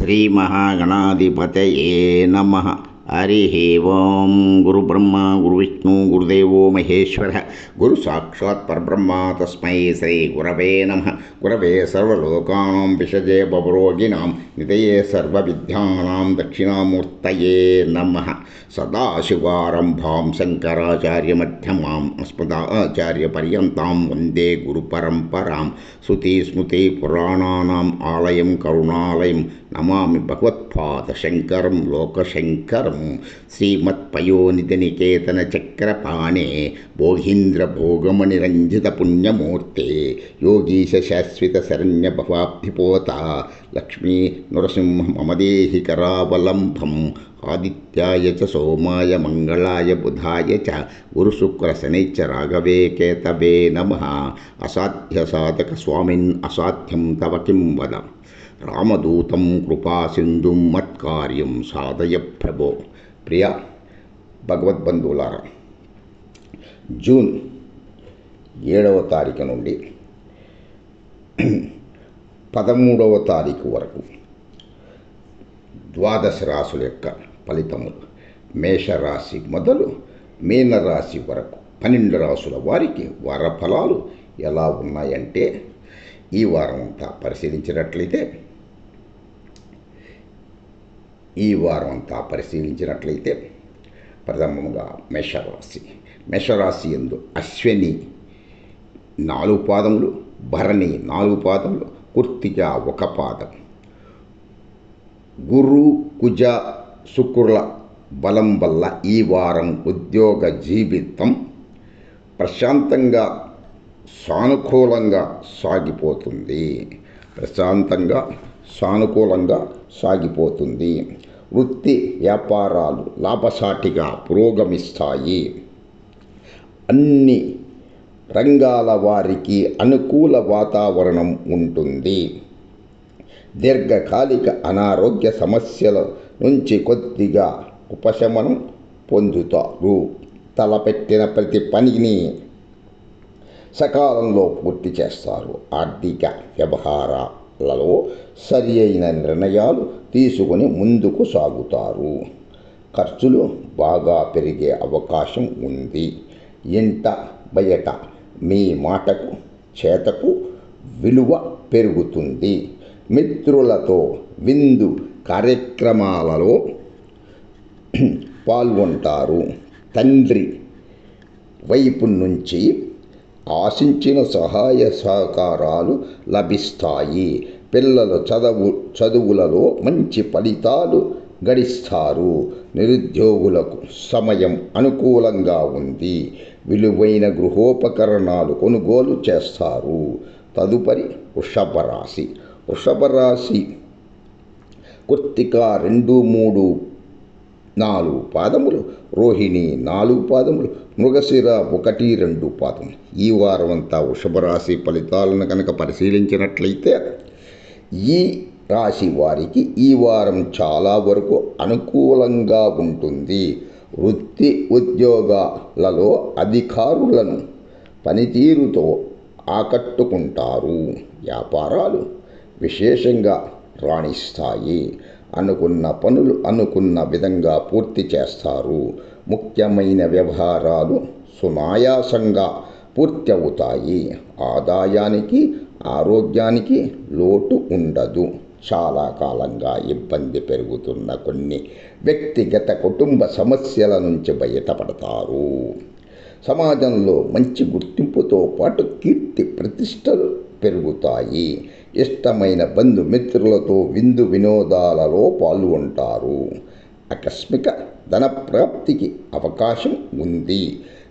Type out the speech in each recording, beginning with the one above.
శ్రీమహాగణాధిపతయే నమః. హరి ఓం. గురుబ్రహ్మ గురువిష్ణు గురుదేవో మహేశ్వర గురు సాక్షాత్ పరబ్రహ్మ తస్మై శ్రీ గురవే నమః. గురవే సర్వలోకానాం విషజే భవరోగిణాం నిధయే సర్వవిద్యానాం దక్షిణామూర్తయే నమః. సదాశివారంభాం శంకరాచార్యమధ్యమాం అస్మదాచార్యపర్యంతాం వందే గురుపరంపరాం. శృతిస్మృతి పురాణానాం ఆలయం కరుణాలయం నమామి భగవత్పాదశంకరం లోకశంకరం. శ్రీమత్పయోనిధినికేతన చక్రపాణే భోగీంద్ర భోగమణిరంజిత పుణ్యమూర్తే యోగీశ శాశ్వత శరణ్య భవాబ్ధిపోత లక్ష్మీ నృసింహ మమదేహి కరావలంబం. ఆదిత్యాయ చ సోమాయ మంగళాయ బుధాయ చ గురుశుక్ర శనైశ్చ రాఘవే కేతవే నమః. అసాధ్య సాధక స్వామిన్ అసాధ్యం తవ కిం వద. రామదూతం కృపాసింధుం మత్కార్యం సాధయ ప్రభో. ప్రియ భగవద్బంధువులారా, జూన్ 7వ తారీఖు నుండి 13వ తారీఖు వరకు ద్వాదశ రాశుల యొక్క ఫలితములు మేషరాశి మొదలు మీనరాశి వరకు 12 రాశుల వారికి వార ఫలాలు ఎలా ఉన్నాయంటే, ఈ వారం అంతా పరిశీలించినట్లయితే ప్రథమంగా మేషరాశి యందు అశ్విని 4 పాదములు, భరణి 4 పాదములు, కృత్తిక 1 పాదం. గురు కుజ శుక్రుల బలం వల్ల ఈ వారం ఉద్యోగ జీవితం ప్రశాంతంగా సానుకూలంగా సాగిపోతుంది. వృత్తి వ్యాపారాలు లాభసాటిగా పురోగమిస్తాయి. అన్ని రంగాల వారికి అనుకూల వాతావరణం ఉంటుంది. దీర్ఘకాలిక అనారోగ్య సమస్యల నుంచి కొద్దిగా ఉపశమనం పొందుతారు. తలపెట్టిన ప్రతి పనిని సకాలంలో పూర్తి చేస్తారు. ఆర్థిక వ్యవహారాలలో సరి అయిన నిర్ణయాలు తీసుకుని ముందుకు సాగుతారు. ఖర్చులు బాగా పెరిగే అవకాశం ఉంది. ఇంట బయట మీ మాటకు చేతకు విలువ పెరుగుతుంది. మిత్రులతో విందు కార్యక్రమాలలో పాల్గొంటారు. తండ్రి వైపు నుంచి ఆశించిన సహాయ సహకారాలు లభిస్తాయి. పిల్లల చదువులలో మంచి ఫలితాలు గడిస్తారు. నిరుద్యోగులకు సమయం అనుకూలంగా ఉంది. విలువైన గృహోపకరణాలు కొనుగోలు చేస్తారు. తదుపరి వృషభ రాశి కృత్తిక 2, 3, 4 పాదములు, రోహిణి 4 పాదములు, మృగశిర 1, 2 పాదములు. ఈ వారం అంతా వృషభ రాశి ఫలితాలను కనుక పరిశీలించినట్లయితే, ఈ రాశి వారికి ఈ వారం చాలా వరకు అనుకూలంగా ఉంటుంది. వృత్తి ఉద్యోగాలలో అధికారులను పనితీరుతో ఆకట్టుకుంటారు. వ్యాపారాలు విశేషంగా రాణిస్తాయి. అనుకున్న పనులు అనుకున్న విధంగా పూర్తి చేస్తారు. ముఖ్యమైన వ్యవహారాలు సునాయాసంగా పూర్తి అవుతాయి. ఆదాయానికి ఆరోగ్యానికి లోటు ఉండదు. చాలా కాలంగా ఇబ్బంది పెరుగుతున్న కొన్ని వ్యక్తిగత కుటుంబ సమస్యల నుంచి బయటపడతారు. సమాజంలో మంచి గుర్తింపుతో పాటు కీర్తి ప్రతిష్టలు పెరుగుతాయి. ఇష్టమైన బంధుమిత్రులతో విందు వినోదాలలో పాల్గొంటారు. ఆకస్మిక ధన ప్రాప్తికి అవకాశం ఉంది.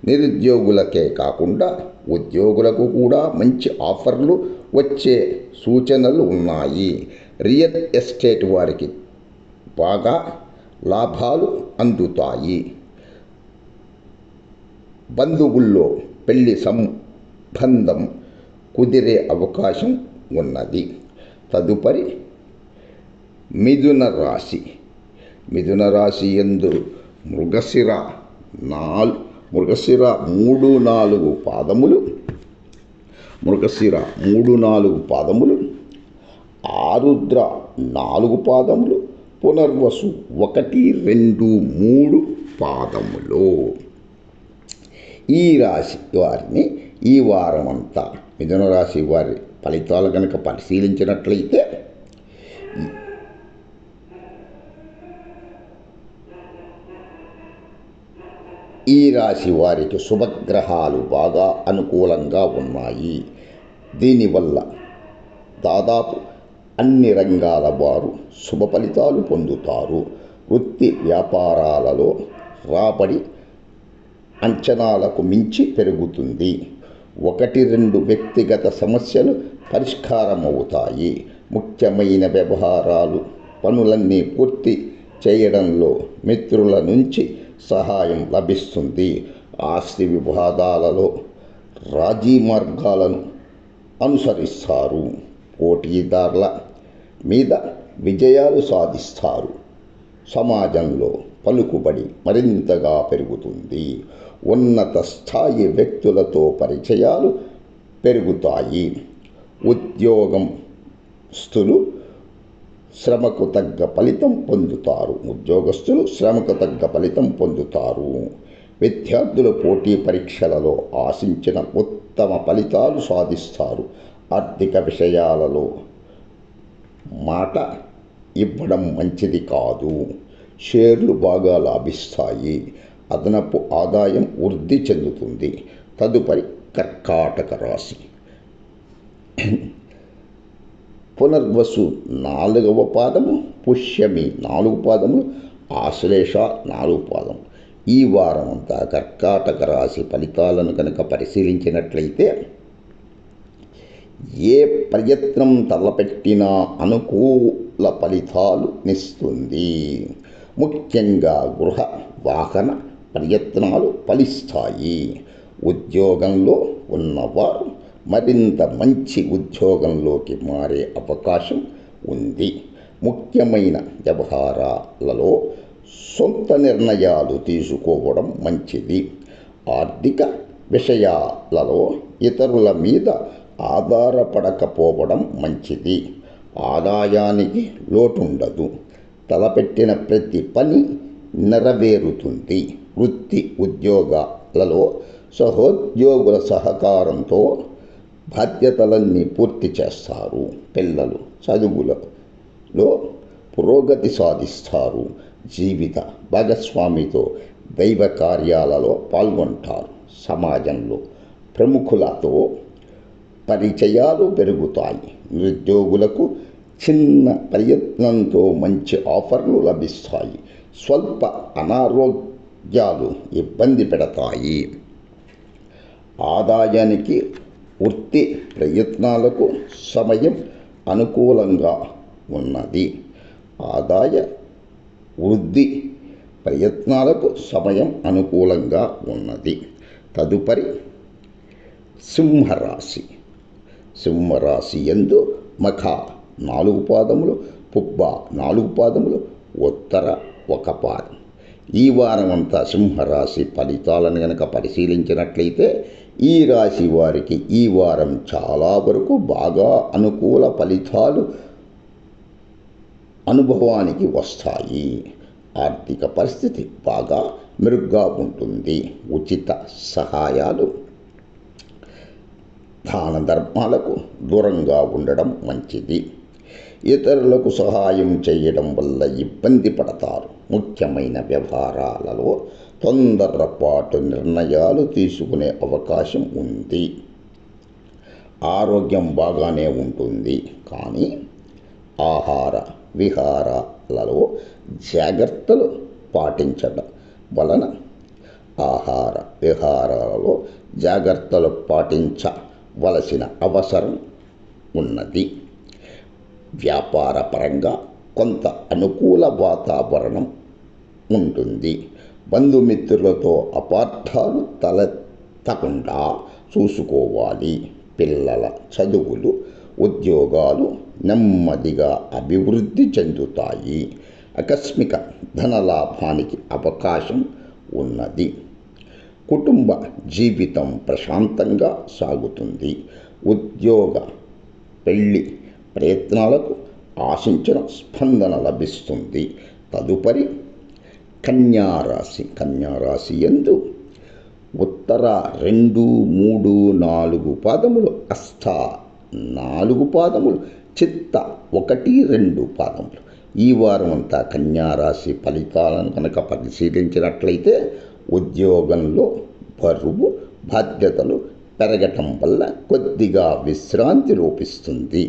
నిరుద్యోగులకే కాకుండా ఉద్యోగులకు కూడా మంచి ఆఫర్లు వచ్చే సూచనలు ఉన్నాయి. రియల్ ఎస్టేట్ వారికి బాగా లాభాలు అందుతాయి. బంధువుల్లో పెళ్లి సంబంధం కుదిరే అవకాశం ఉన్నది. తదుపరి మిథున రాశి యందు మృగశిర 3, 4 పాదములు, ఆరుద్ర 4 పాదములు, పునర్వసు 1, 2, 3 పాదములు. ఈ రాశి వారిని ఈ వారం అంతా మిథున రాశి వారి ఫలితాలు కనుక పరిశీలించినట్లయితే ఈ రాశి వారికి శుభగ్రహాలు బాగా అనుకూలంగా ఉన్నాయి. దీనివల్ల దాదాపు అన్ని రంగాల వారు శుభ ఫలితాలు పొందుతారు. వృత్తి వ్యాపారాలలో రాబడి అంచనాలకు మించి పెరుగుతుంది. 1-2 వ్యక్తిగత సమస్యలు పరిష్కారమవుతాయి. ముఖ్యమైన వ్యవహారాలు పనులన్నీ పూర్తి చేయడంలో మిత్రుల నుంచి సహాయం లభిస్తుంది. ఆస్తి వివాదాలలో రాజీ మార్గాలను అనుసరిస్తారు. పోటీదారుల మీద విజయాలు సాధిస్తారు. సమాజంలో పలుకుబడి మరింతగా పెరుగుతుంది. ఉన్నత స్థాయి వ్యక్తులతో పరిచయాలు పెరుగుతాయి. ఉద్యోగస్తులు శ్రమకు తగ్గ ఫలితం పొందుతారు. విద్యార్థులు పోటీ పరీక్షలలో ఆశించిన ఉత్తమ ఫలితాలు సాధిస్తారు. ఆర్థిక విషయాలలో మాట ఇవ్వడం మంచిది కాదు. షేర్లు బాగా లాభిస్తాయి. అదనపు ఆదాయం వృద్ధి చెందుతుంది. తదుపరి కర్కాటక రాశి. పునర్వసు 4వ పాదము, పుష్యమి 4 పాదములు, ఆశ్లేష 4 పాదము. ఈ వారం అంతా కర్కాటక రాశి ఫలితాలను కనుక పరిశీలించినట్లయితే ఏ ప్రయత్నం తలపెట్టినా అనుకూల ఫలితాలు నిస్తుంది. ముఖ్యంగా గృహ వాహన ప్రయత్నాలు ఫలిస్తాయి. ఉద్యోగంలో ఉన్నవారు మరింత మంచి ఉద్యోగంలోకి మారే అవకాశం ఉంది. ముఖ్యమైన వ్యవహారాలలో సొంత నిర్ణయాలు తీసుకోవడం మంచిది. ఆర్థిక విషయాలలో ఇతరుల మీద ఆధారపడకపోవడం మంచిది. ఆదాయానికి లోటుండదు. తలపెట్టిన ప్రతి పని నెరవేరుతుంది. వృత్తి ఉద్యోగాలలో సహోద్యోగుల సహకారంతో బాధ్యతలన్నీ పూర్తి చేస్తారు. పిల్లలు చదువులలో పురోగతి సాధిస్తారు. జీవిత భాగస్వామితో దైవ కార్యాలలో పాల్గొంటారు. సమాజంలో ప్రముఖులతో పరిచయాలు పెరుగుతాయి. నిరుద్యోగులకు చిన్న ప్రయత్నంతో మంచి ఆఫర్లు లభిస్తాయి. స్వల్ప అనారోగ్యాలు ఇబ్బంది పెడతాయి. ఆదాయానికి వృత్తి ప్రయత్నాలకు సమయం అనుకూలంగా ఉన్నది. ఆదాయ వృద్ధి ప్రయత్నాలకు సమయం అనుకూలంగా ఉన్నది. తదుపరి సింహరాశి. సింహరాశి యందు మఖ 4 పాదములు, పుబ్బ 4 పాదములు, ఉత్తర 1 పాదం. ఈ వారం అంతా సింహరాశి ఫలితాలను కనుక పరిశీలించినట్లయితే ఈ రాశి వారికి ఈ వారం చాలా వరకు బాగా అనుకూల ఫలితాలు అనుభవానికి వస్తాయి. ఆర్థిక పరిస్థితి బాగా మెరుగ్గా ఉంటుంది. ఉచిత సహాయాలు, దాన ధర్మాలకు దూరంగా ఉండడం మంచిది. ఇతరులకు సహాయం చేయడం వల్ల ఇబ్బంది పడతారు. ముఖ్యమైన వ్యవహారాలలో తొందరపాటు నిర్ణయాలు తీసుకునే అవకాశం ఉంది. ఆరోగ్యం బాగానే ఉంటుంది, కానీ ఆహార విహారాలలో జాగ్రత్తలు పాటించడం వలన పాటించవలసిన అవసరం ఉన్నది. వ్యాపార పరంగా కొంత అనుకూల వాతావరణం ఉంటుంది. బంధుమిత్రులతో అపార్థాలు తలెత్తకుండా చూసుకోవాలి. పిల్లల చదువులు, ఉద్యోగాలు నెమ్మదిగా అభివృద్ధి చెందుతాయి. ఆకస్మిక ధనలాభానికి అవకాశం ఉన్నది. కుటుంబ జీవితం ప్రశాంతంగా సాగుతుంది. ఉద్యోగ, పెళ్లి ప్రయత్నాలకు ఆశించిన స్పందన లభిస్తుంది. తదుపరి కన్యారాశి యందు ఉత్తర 2, 3, 4 పాదములు, హస్త 4 పాదములు, చిత్త 1, 2 పాదములు. ఈ వారం అంతా కన్యారాశి ఫలితాలను కనుక పరిశీలించినట్లయితే ఉద్యోగంలో బరువు, బాధ్యతలు పెరగటం వల్ల కొద్దిగా విశ్రాంతి లోపిస్తుంది.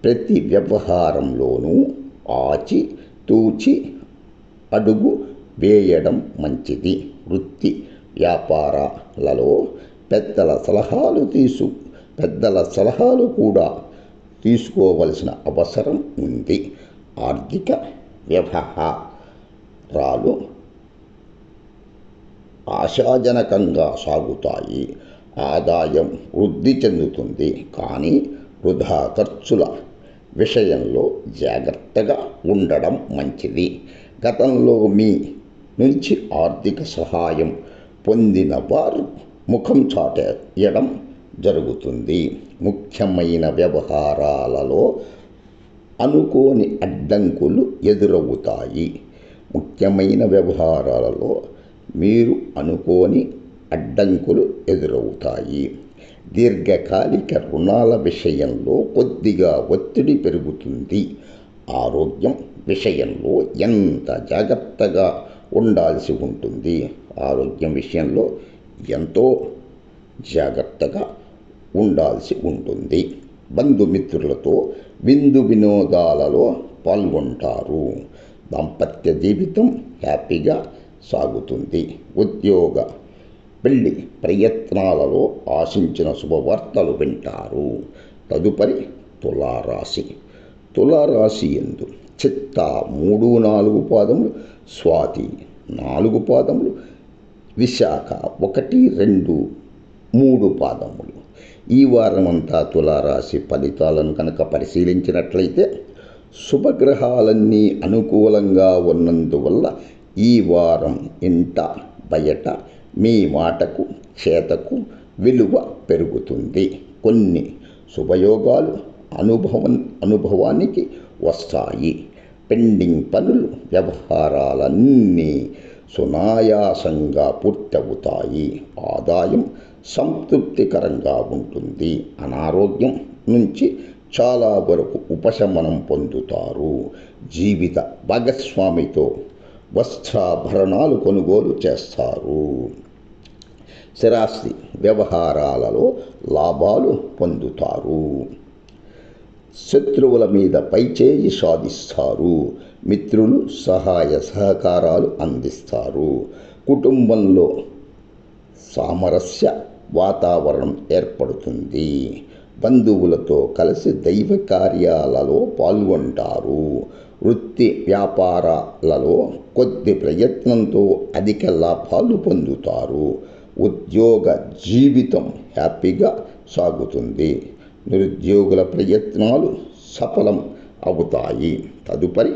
ప్రతి వ్యవహారంలోనూ ఆచి తూచి అడుగు వేయడం మంచిది. వృత్తి వ్యాపారాలలో పెద్దల సలహాలు కూడా తీసుకోవలసిన అవసరం ఉంది. ఆర్థిక వ్యవహారాలు ఆశాజనకంగా సాగుతాయి. ఆదాయం వృద్ధి చెందుతుంది. కానీ వృధా ఖర్చుల విషయంలో జాగ్రత్తగా ఉండడం మంచిది. గతంలో మీ నుంచి ఆర్థిక సహాయం పొందిన వారు ముఖం చాటేయడం జరుగుతుంది. ముఖ్యమైన వ్యవహారాలలో అనుకోని అడ్డంకులు ఎదురవుతాయి. మీరు అనుకోని అడ్డంకులు ఎదురవుతాయి. దీర్ఘకాలిక రుణాల విషయంలో కొద్దిగా ఒత్తిడి పెరుగుతుంది. ఆరోగ్యం విషయంలో ఎంత జాగ్రత్తగా ఉండాల్సి ఉంటుంది. ఆరోగ్యం విషయంలో ఎంతో జాగ్రత్తగా ఉండాల్సి ఉంటుంది. బంధుమిత్రులతో విందు వినోదాలలో పాల్గొంటారు. దాంపత్య జీవితం హ్యాపీగా సాగుతుంది. ఉద్యోగ పెళ్లి ప్రయత్నాలలో ఆశించిన శుభవార్తలు వింటారు. తదుపరి తులారాశి యందు చిత్త 3, 4 పాదములు, స్వాతి 4 పాదములు, విశాఖ 1, 2, 3 పాదములు. ఈ వారం అంతా తులారాశి ఫలితాలను కనుక పరిశీలించినట్లయితే శుభగ్రహాలన్నీ అనుకూలంగా ఉన్నందువల్ల ఈ వారం ఇంట బయట మీ మాటకు చేతకు విలువ పెరుగుతుంది. కొన్ని శుభయోగాలు అనుభవానికి వస్తాయి. పెండింగ్ పనులు వ్యవహారాలన్నీ సునాయాసంగా పూర్తవుతాయి. ఆదాయం సంతృప్తికరంగా ఉంటుంది. అనారోగ్యం నుంచి చాలా వరకు ఉపశమనం పొందుతారు. జీవిత భాగస్వామితో వస్త్రాభరణాలు కొనుగోలు చేస్తారు. స్థిరాస్తి వ్యవహారాలలో లాభాలు పొందుతారు. శత్రువుల మీద పైచేయి సాధిస్తారు. మిత్రులు సహాయ సహకారాలు అందిస్తారు. కుటుంబంలో సామరస్య వాతావరణం ఏర్పడుతుంది. బంధువులతో కలిసి దైవ కార్యాలలో పాల్గొంటారు. వృత్తి వ్యాపారాలలో కొద్ది ప్రయత్నంతో అధిక లాభాలు పొందుతారు. ఉద్యోగ జీవితం హ్యాపీగా సాగుతుంది. నిరుద్యోగుల ప్రయత్నాలు సఫలం అవుతాయి. తదుపరి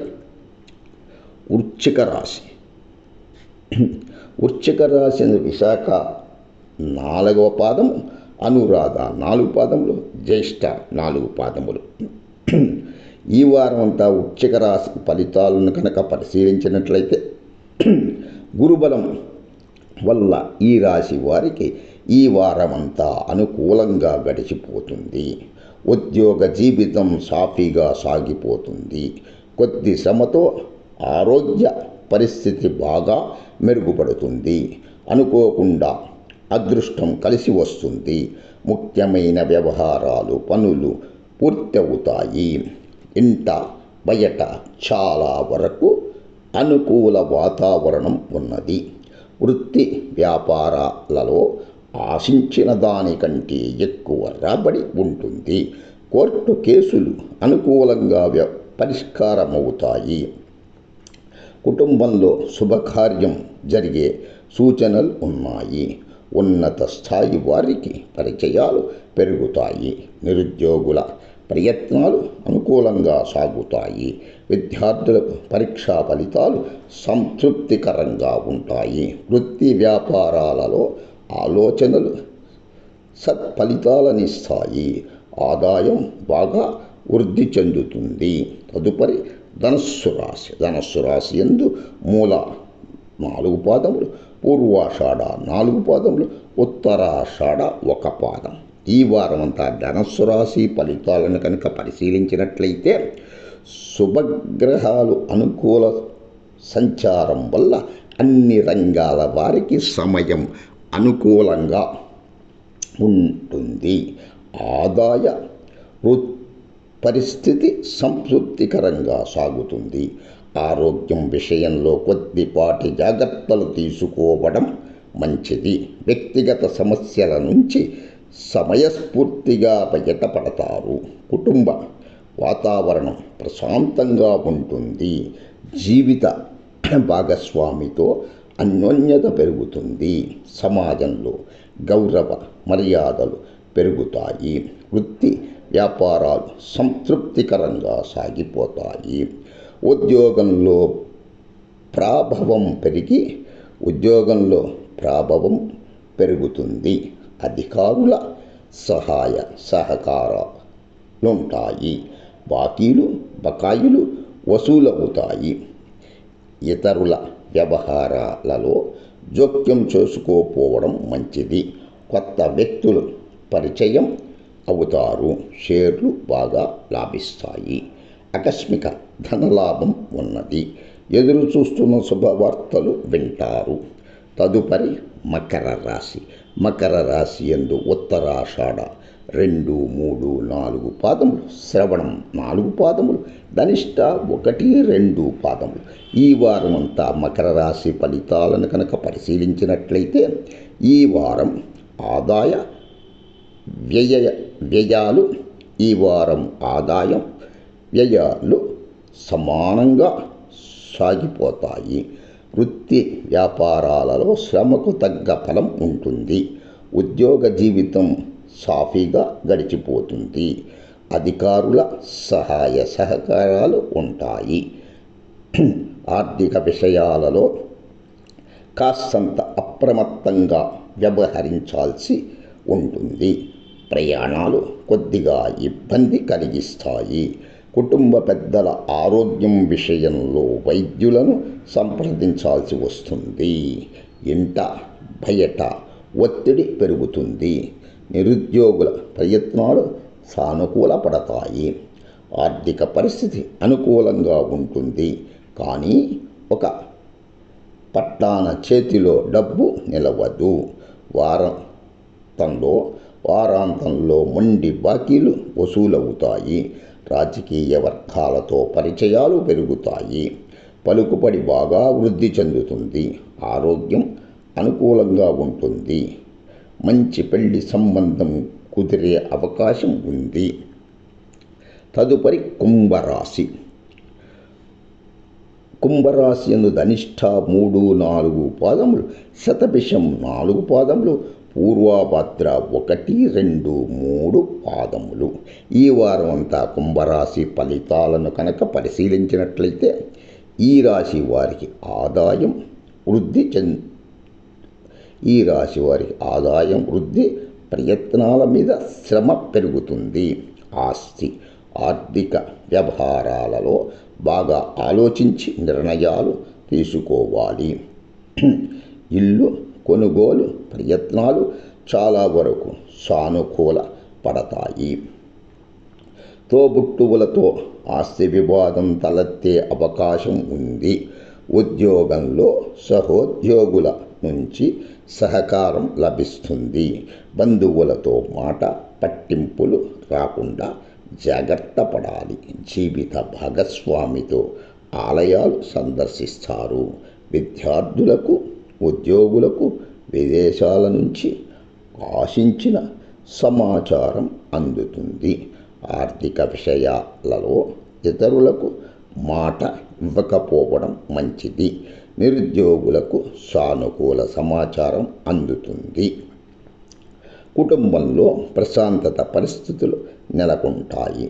వృశ్చిక రాశి విశాఖ 4వ పాదము, అనురాధ 4 పాదములు, జ్యేష్ఠ 4 పాదములు. ఈ వారం అంతా వృశ్చిక రాశి ఫలితాలను కనుక పరిశీలించినట్లయితే గురుబలం వల్ల ఈ రాశి వారికి ఈ వారమంతా అనుకూలంగా గడిచిపోతుంది. ఉద్యోగ జీవితం సాఫీగా సాగిపోతుంది. కొద్ది శ్రమతో ఆరోగ్య పరిస్థితి బాగా మెరుగుపడుతుంది. అనుకోకుండా అదృష్టం కలిసి వస్తుంది. ముఖ్యమైన వ్యవహారాలు పనులు పూర్తవుతాయి. ఇంట బయట చాలా వరకు అనుకూల వాతావరణం ఉన్నది. వృత్తి వ్యాపారాలలో ఆశించిన దానికంటే ఎక్కువ రాబడి ఉంటుంది. కోర్టు కేసులు అనుకూలంగా పరిష్కారమవుతాయి. కుటుంబంలో శుభకార్యం జరిగే సూచనలు ఉన్నాయి. ఉన్నత స్థాయి వారికి పరిచయాలు పెరుగుతాయి. నిరుద్యోగుల ప్రయత్నాలు అనుకూలంగా సాగుతాయి. విద్యార్థులకు పరీక్షా ఫలితాలు సంతృప్తికరంగా ఉంటాయి. వృత్తి వ్యాపారాలలో ఆలోచనలు సత్ఫలితాలనిస్తాయి. ఆదాయం బాగా వృద్ధి చెందుతుంది. తదుపరి ధనస్సు రాశి. ధనస్సు రాశి యందు మూల 4 పాదములు, పూర్వాషాఢ 4 పాదములు, ఉత్తరాషాఢ 1 పాదం. ఈ వారం అంతా ధనస్సు రాశి ఫలితాలను కనుక పరిశీలించినట్లయితే శుభగ్రహాలు అనుకూల సంచారం వల్ల అన్ని రంగాల వారికి సమయం అనుకూలంగా ఉంటుంది. ఆదాయ పరిస్థితి సంతృప్తికరంగా సాగుతుంది. ఆరోగ్యం విషయంలో కొద్దిపాటి జాగ్రత్తలు తీసుకోవడం మంచిది. వ్యక్తిగత సమస్యల నుంచి సమయస్ఫూర్తిగా బయటపడతారు. కుటుంబ వాతావరణం ప్రశాంతంగా ఉంటుంది. జీవిత భాగస్వామితో అన్యోన్యత పెరుగుతుంది. సమాజంలో గౌరవ మర్యాదలు పెరుగుతాయి. వృత్తి వ్యాపారాలు సంతృప్తికరంగా సాగిపోతాయి. ఉద్యోగంలో ప్రాభవం పెరుగుతుంది. అధికారుల సహాయ సహకారాలుంటాయి. బకాయిలు వసూలవుతాయి. ఇతరుల వ్యవహారాలలో జోక్యం చేసుకోకపోవడం మంచిది. కొత్త వ్యక్తులు పరిచయం అవుతారు. షేర్లు బాగా లాభిస్తాయి. ఆకస్మిక ధనలాభం ఉన్నది. ఎదురు చూస్తున్న శుభవార్తలు వింటారు. తదుపరి మకర రాశి. మకర రాశి యందు ఉత్తరాషాఢ 2, 3, 4 పాదములు, శ్రవణం 4 పాదములు, ధనిష్ట 1, 2 పాదములు. ఈ వారం అంతా మకర రాశి ఫలితాలను కనుక పరిశీలించినట్లయితే ఈ వారం ఆదాయ వ్యయాలు సమానంగా సాగిపోతాయి. వృత్తి వ్యాపారాలలో శ్రమకు తగ్గ ఫలం ఉంటుంది. ఉద్యోగ జీవితం సాఫీగా గడిచిపోతుంది. అధికారుల సహాయ సహకారాలు ఉంటాయి. ఆర్థిక విషయాలలో కాస్తంత అప్రమత్తంగా వ్యవహరించాల్సి ఉంటుంది. ప్రయాణాలు కొద్దిగా ఇబ్బంది కలిగిస్తాయి. కుటుంబ పెద్దల ఆరోగ్యం విషయంలో వైద్యులను సంప్రదించాల్సి వస్తుంది. ఇంట బయట ఒత్తిడి పెరుగుతుంది. నిరుద్యోగుల ప్రయత్నాలు సానుకూలపడతాయి. ఆర్థిక పరిస్థితి అనుకూలంగా ఉంటుంది. కానీ ఒక పట్టాన చేతిలో డబ్బు నిలవదు. వారాంతంలో మొండి బాకీలు వసూలవుతాయి. రాజకీయ వర్గాలతో పరిచయాలు పెరుగుతాయి. పలుకుబడి బాగా వృద్ధి చెందుతుంది. ఆరోగ్యం అనుకూలంగా ఉంటుంది. మంచి పెళ్లి సంబంధం కుదిరే అవకాశం ఉంది. తదుపరి కుంభరాశి. కుంభరాశి యందు ధనిష్ట 3, 4 పాదములు, శతభిషం 4 పాదములు, పూర్వభద్ర 1, 2, 3 పాదములు. ఈ వారం అంతా కుంభరాశి ఫలితాలను కనుక పరిశీలించినట్లయితే ఈ రాశి వారికి ఆదాయం వృద్ధి, ప్రయత్నాల మీద శ్రమ పెరుగుతుంది. ఆర్థిక వ్యవహారాలలో బాగా ఆలోచించి నిర్ణయాలు తీసుకోవాలి. ఇల్లు కొనుగోలు ప్రయత్నాలు చాలా వరకు సానుకూల పడతాయి. తోబుట్టువులతో ఆస్తి వివాదం తలెత్తే అవకాశం ఉంది. ఉద్యోగంలో సహోద్యోగుల నుంచి సహకారం లభిస్తుంది. బంధువులతో మాట పట్టింపులు రాకుండా జాగ్రత్త పడాలి. జీవిత భాగస్వామితో ఆలయాలు సందర్శిస్తారు. విద్యార్థులకు ఉద్యోగులకు విదేశాల నుంచి ఆశించిన సమాచారం అందుతుంది. ఆర్థిక విషయాలలో ఇతరులకు మాట ఇవ్వకపోవడం మంచిది. నిరుద్యోగులకు సానుకూల సమాచారం అందుతుంది. కుటుంబంలో ప్రశాంతత పరిస్థితులు నెలకొంటాయి.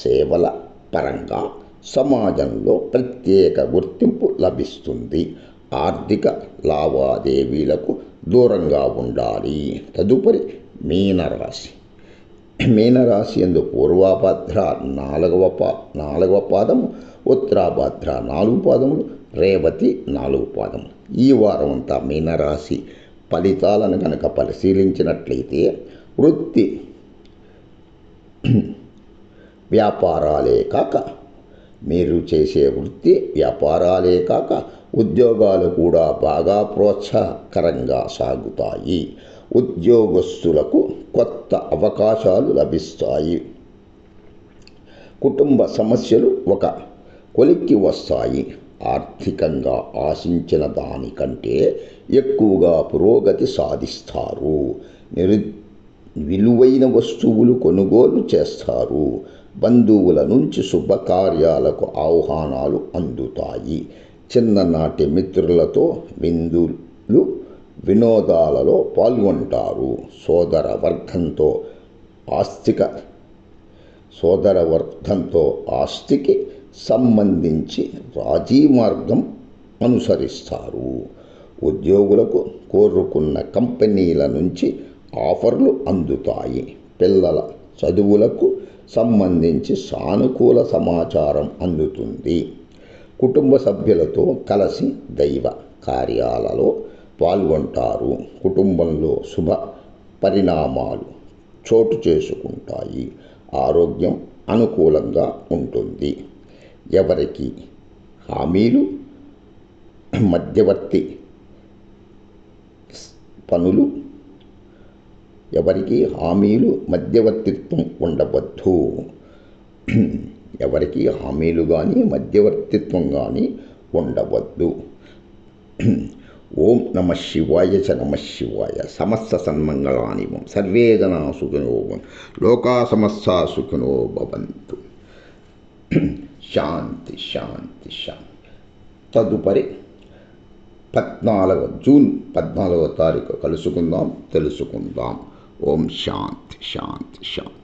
సేవల పరంగా సమాజంలో ప్రత్యేక గుర్తింపు లభిస్తుంది. ఆర్థిక లావాదేవీలకు దూరంగా ఉండాలి. తదుపరి మీనరాశి. మీనరాశి యందు పూర్వాభాద్ర నాలుగవ పాదము, ఉత్తరాభాద్ర 4 పాదములు, రేవతి 4 పాదములు. ఈ వారం అంతా మీనరాశి ఫలితాలను కనుక పరిశీలించినట్లయితే వృత్తి వ్యాపారాలే కాక మీరు చేసే వృత్తి వ్యాపారాలే కాక ఉద్యోగాలు కూడా బాగా ప్రోత్సాహకరంగా సాగుతాయి. ఉద్యోగస్తులకు కొత్త అవకాశాలు లభిస్తాయి. కుటుంబ సమస్యలు ఒక కొలిక్కి వస్తాయి. ఆర్థికంగా ఆశించిన దానికంటే ఎక్కువగా పురోగతి సాధిస్తారు. విలువైన వస్తువులు కొనుగోలు చేస్తారు. బంధువుల నుంచి శుభకార్యాలకు ఆహ్వానాలు అందుతాయి. చిన్ననాటి మిత్రులతో విందులు వినోదాలలో పాల్గొంటారు. సోదరవర్గంతో ఆస్తికి సంబంధించి రాజీ మార్గం అనుసరిస్తారు. ఉద్యోగులకు కోరుకున్న కంపెనీల నుంచి ఆఫర్లు అందుతాయి. పిల్లల చదువులకు సంబంధించి సానుకూల సమాచారం అందుతుంది. కుటుంబ సభ్యులతో కలిసి దైవ కార్యాలలో పాల్గొంటారు. కుటుంబంలో శుభ పరిణామాలు చోటు చేసుకుంటాయి. ఆరోగ్యం అనుకూలంగా ఉంటుంది. ఎవరికి హామీలు మధ్యవర్తి పనులు ఎవరికి హామీలు మధ్యవర్తిత్వం ఉండవద్దు. ఎవరికి హామీలు కానీ మధ్యవర్తిత్వం కానీ ఉండవద్దు. ఓం నమ శివాయ చ నమ శివాయ. సమస్త సన్మంగళాని సర్వే జనా సుఖినో లోకా సమస్తా సుఖినో భవంతు. శాంతి శాంతి శాంతి. తదుపరి జూన్ 14వ తారీఖు కలుసుకుందాం, తెలుసుకుందాం. ఓం శాంతి శాంతి శాంతి.